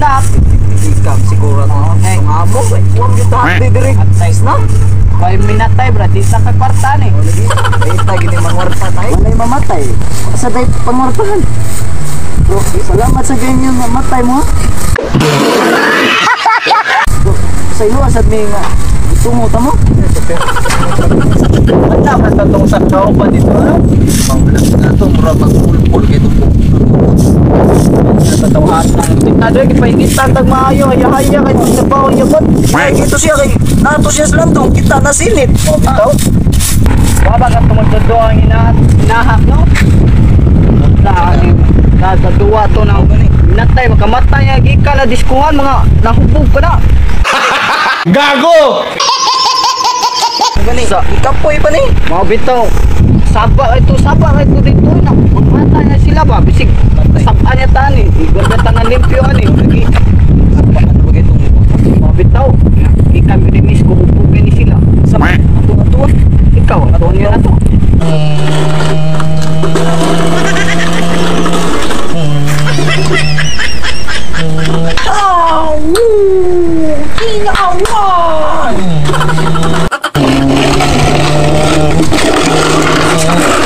snack. Ikam siguro na. Sumamo. Huwag yung tahan didiri. Na? 5 minutes tayo, bro. Di sa kwarta ni. Ay, tayo gini mangwarta tayo. Walay mamatay. Sa day pangortahan. Bro, salamat sa ganyan mamatay mo. Bro, sa iyo asad may nga tumuta mo. Ang dapat na itong sa tao pa dito. Pangulap na ito. Mura magpulpul kayo ito po. Tatawahan ng Ada kipainitan tag maayo. Haya-haya kayo sa bawang yabot. Ay, ito siya kay nato siya sa landong kita nasinit. Ito. baba ka tumuntod ang hinahak, no? Nagagawa to na minatay, makamatay nga gika na diskuhan, mga nahubog ka na. Gago! Gani, ikapoy pa ni. Mga bitaw, saba ito dito na. Magmatay na sila ba? Bisig, sapa niya tani. Igagatan na limpyo ani. Ano ba itong Mga bitaw, ikam remiss ko hubugin ni sila. Sama, ato. Ikaw, ato niya na to.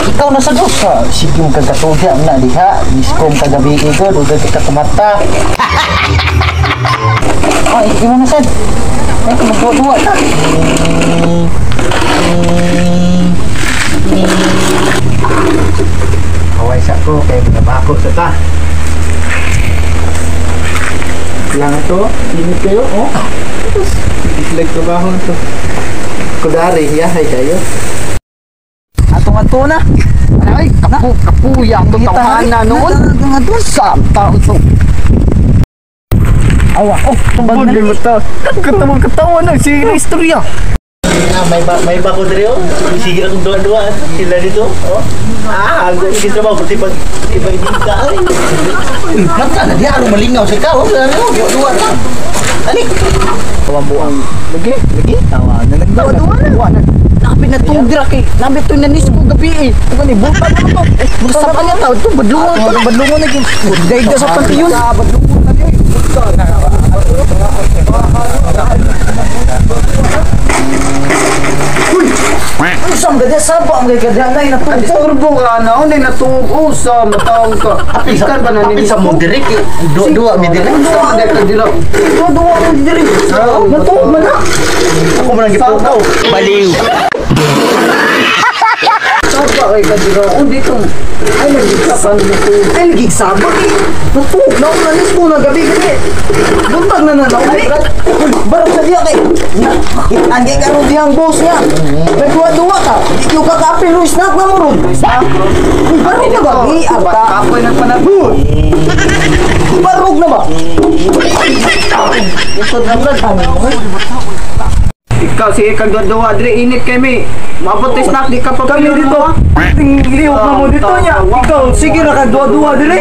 Ikaw na sa dosa. Sige mong kagatuya na diha. Miskom kagabi ko, duga kita kumata. Ay, imo na sad. Ay, magduwa na. kaway sa ko kay nabako sa ta. Lang to, ini kayo, oh. Like trabaho to. Kudari, yahay kayo. Atong-ato na. Ay, kapuyang itong tawanan noon. Sampa ito. Awa, oh, tumbag na. Hindi mo ito. Katawang-katawan na. Sige na istorya. May bako diri oh. Sige na kung dua-dua sila dito. Oh. Ako sige trabaho pati pag iba hindi ka. Nata na diha aro malingaw sa ikaw. Dua na. Ani? Kawambuang. Lagi. Tawa na nagduwa na. Nabi na itong drak eh. Nabi ito nanis ko gabi eh. Ito ni buta na ito. Basta pa niya tao. Ito badlungan ito. Badlungon na yun. Gayag ka sa pantiyon. Badlungan na yun. Ano saan gada? Saba ang gada na yun. At turbo ka na, hindi natuog sa matawag ka. Apikan ba na Kapit sa mo diri dua mi diri. Sa ka dila. Dua ang diri. Natuog man na. Ako man ang gipukaw. Baliw. Saba kay ka dila. O dito. Ay, nagsapan dito. Ay, nagig saba eh. Natuog na ako nanis mo na gabi-gabi. Buntag na na naulit. Barang sa diya kay. Anggay ka rin diyang boss niya. Nagduwa-duwa ka. Ikaw ka kapil o snack na mo ron. Barog na ba? Ata. Kapoy ng panahon. Barog na ba? Ito na ikaw si ikang dua-dua diri init kay mi. Mabot na snack di ka pa Kami dito. Liok na mo dito niya. Ikaw, sige na ka dua-dua dili.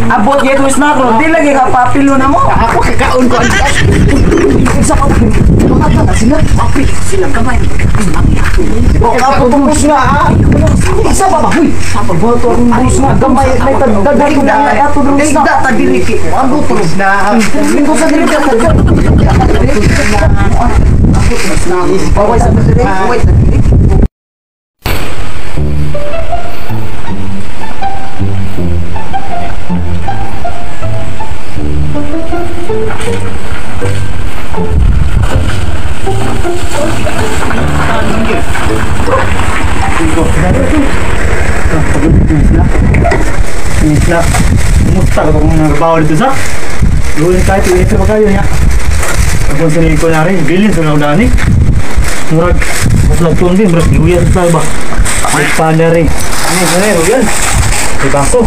Abot yet mo snack ron. Di lagi ka papilo na mo. Ako kakaon ko ang Isa ka. Makata na sila. Papi, silang kamay. O kapag-bus nga ha. Isa pa ba? Uy, kapag-bus nga. Gamay, may tagdagan ko na nga. Ato doon Ay, sa. data dili ki. Ano to na? Lingko sa dili ka. Paway sa dili. Wait. Isla. Kumusta ka kung nagbabaw dito sa? Gawin kahit ito pa kayo niya. Kung sa ko na rin, bilin sa naudani. Murag, mas nagtuon din, murag giwiyat sa ba? May pada rin. Ano sa rin, yan? May bako.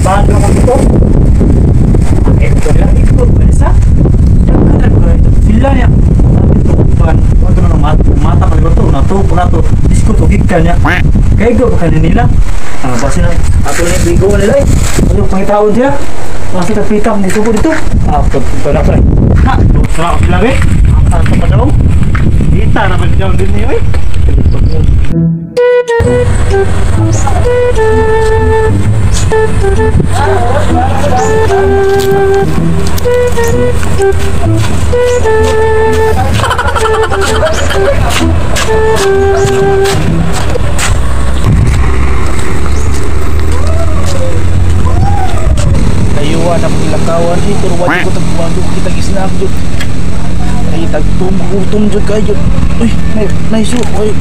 Paano ka ito? Ito nila, ikot, balisa. Sila niya. Ito na mata ka ito, nato, diskut o gigka niya. Kaya ikaw pa kanina nila. Basta na, ato na yung bigo nila eh. Ano, pangitaon siya. Kasi kapitang dito po dito. Pagpala pa rin. Ha, sarap sila eh. Ang sarap pa daw. Kita naman siya din niyo eh. Ayuan ang pilakawan dito, wala ko tagpuan doon kita gisnap doon. Ay tagtum jud kayo. Uy, may suot kayo.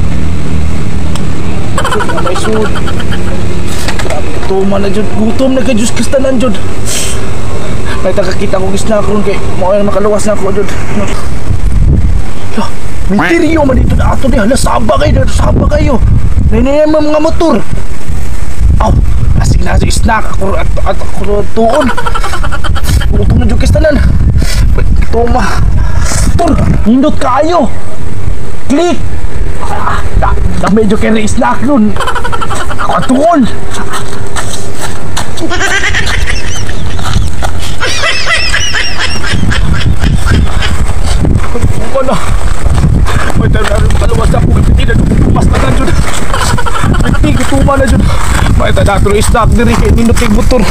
May suot. Tuma na jud, gutom na kay Diyos kastanan jud. May takakita ko gisnap ron kay mo ang makaluwas na ako jud. Misteryo man dito na ato di hala saba kayo. Nanay mga motor. Aw, asig na sa snack ako at ako tuon. Gutom na jud kastanan. Tuma. Tur, nindot kayo. Click. Medyo kaya snack nun. Ako tuon. Ano? May tayo paluwas na po. Hindi na mas na dyan. Hindi kituma na dyan. May tayo naturo snack diri kaya nindot kay motor.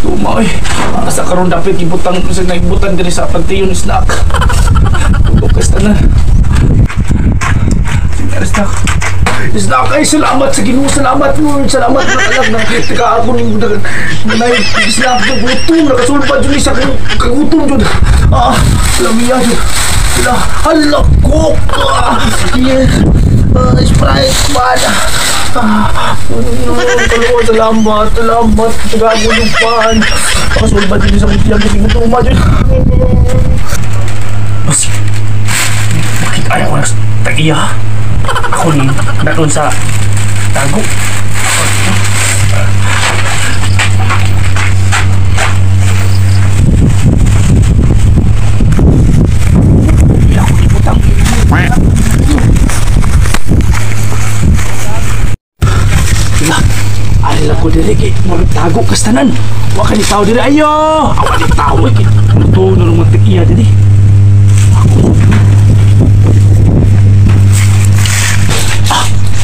Tumay. Asa karon dapat ibutang sa naibutan diri sa pantiyon snack. Tukas na. Snack. Snack ay salamat sa Ginoo, salamat mo, salamat na anak na taga ako ning nay snack do gutom nakasulpad jud sa kagutom jud. Lamiya jud. Hala ko. Sprite man. Salamat. Tagagulupan. Pakasulban din sa kutiyang hindi mo tumad yun. Mas, bakit ayaw ko na tag-iya? Ako ni naroon sa tago. Hindi ako ibutang. Alila ko diri kay magtago kastanan. Wa ka ni tao diri ayo. Awa ni tao kay luto na lang magtikiya diri.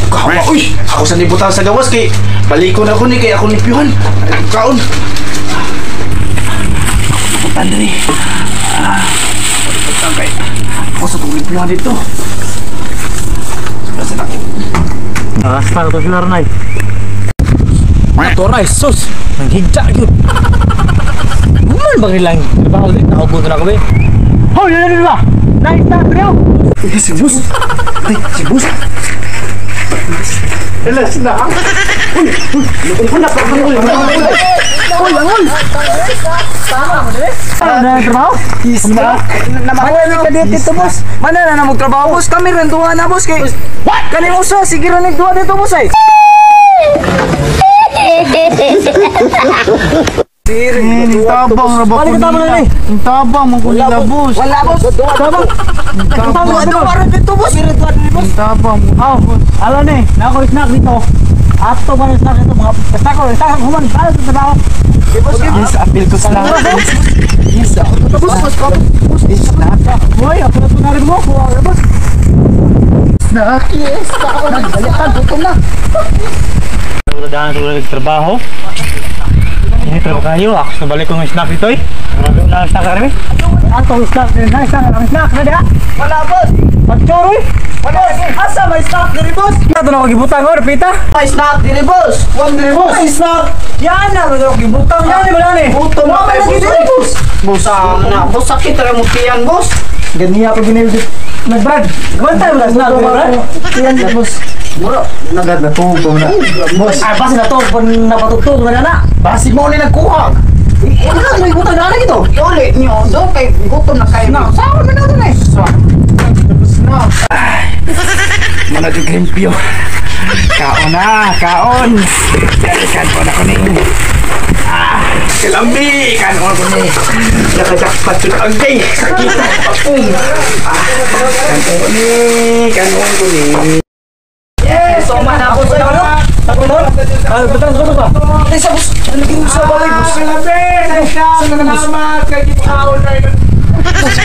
Kawa uy, ako sa nibutang sa gawas kay baliko na ko ni kay ako ni Piuhan. Kaon. Putan diri. Putan kay. Ako sa tuloy Piuhan dito. Sa sakit. Asal to sila Ranay. Toray, sus! Nanghigda yun! Guman bang ilang trabaho din? Nakaupo na kami. Hoy, yan ba? Nice na, bro! Si Bus! Ay, si Bus! Alas na! Uy! Lukong ko na! Uy, langol! Ano na trabaho? Namawin ka dito, Bus! Mana na namang trabaho, Bus? Kami rin duha na, Bus! What? Kaning usa, sige rin duha dito, Bus, ay! Tabang na ba ko nila? Ang tabang mo ko nila, boss. Wala, Bus! Tabang! Tabang dito, Bus! Ang tabang mo. Oh, alam ni, nako snack dito. Ato ba ng snack dito? Mga snack ko human. Ano sa trabaho? Yes, apil ko sa lahat. Yes, Hoy, ako na tunarin mo. Boss. snack. Yes, Balikan, gutom na! Daan sa trabaho. Ini trabaho kayo. Ako sa balik ko ng snack dito eh. Marami na snack kami. Ato snack din. Nice snack na dia. Wala, Bus! Pagchoro eh. Wala! Asa may snack diri, Bus? Ito na ako gibutang ko, repita. May snack diri, Bus! Huwag diri, Bus! May snack! Yan na, may ako gibutang. Yan na ba yan eh? Gutom na kayo, Bus! Bus, na, Bus, sakit na mo tiyan, Bus! Ganyan ako ginilid. Nag-brad. Gawantay mo na snack, brad. Tiyan, Bus! Muro, Nagad na tubo na. Boss, ay basi na to, pag napatugtog na na. basig mo ni nagkuha! Ano, may gutom na ito? Iulit nyo, doon kay gutom na kayo. Saan mo na doon eh? Mana juga limpyo. Kaon na, kaon. Jadikan ko na ko ni. Kelambi kan ko ni. Nakajakpat jud agay. Sakit papung. Kan ko ni. Yes! So, man ako sa ano? Betul betul ba? Ay, sa bus! Naging sa bagay, bus! Saan na bus? Kay Gitaon na yun!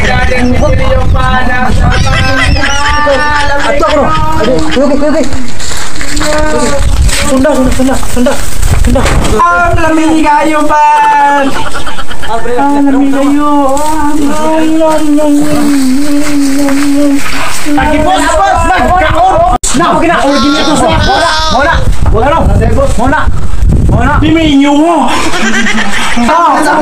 Galing nyo yung panak sa mga Ato bro. Okay. Sunda. Lamig kayo pa. Lamig kayo. Agibos. Mona. Di may inyo mo. Paunta.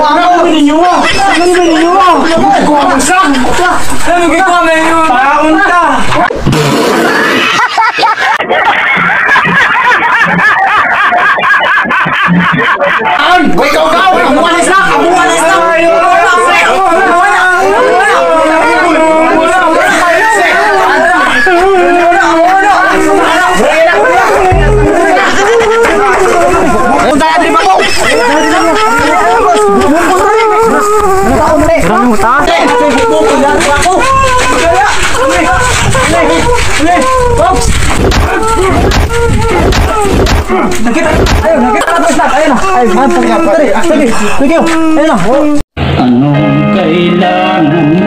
Anong kailangan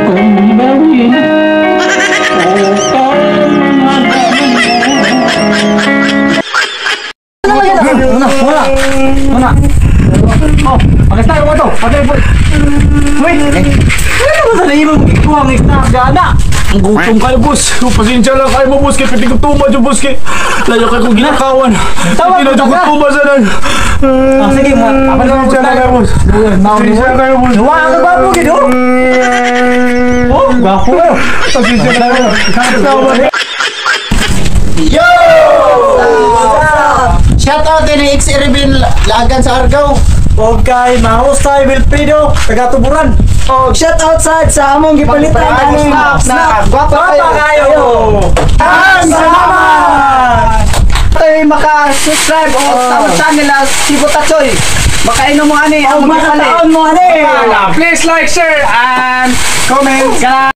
kong gawin Mana? Oh, pakai tayo mo to. Patay po. Uy. Ano ba sa ibang kuwang istak gana? Ang gutom kayo, boss. Pasensya lang kayo mo, boss. Kaya piti ko tuma dyan, boss. Layo kayo kong ginakawan. Hindi na dyan ko tuma sa nan. Sige mo. Apa naman Pasensya lang kayo, boss. Pasensya lang kayo, boss. Wala ka ba po gitu? Oh, gwapo kayo. Pasensya lang kayo. Yo! Shout out din ni X Erbil Lagan sa Argao. Okay, mahusay Wilfredo, taga-tuburan. Oh, shout out sa among gipalitan aning Snap. Gwapa kayo. Ang salamat. Ay, maka-subscribe o tawag channel na si Botachoy. Makainom mo ani ang Ang mga taon mo ani. Please like, share, and comment.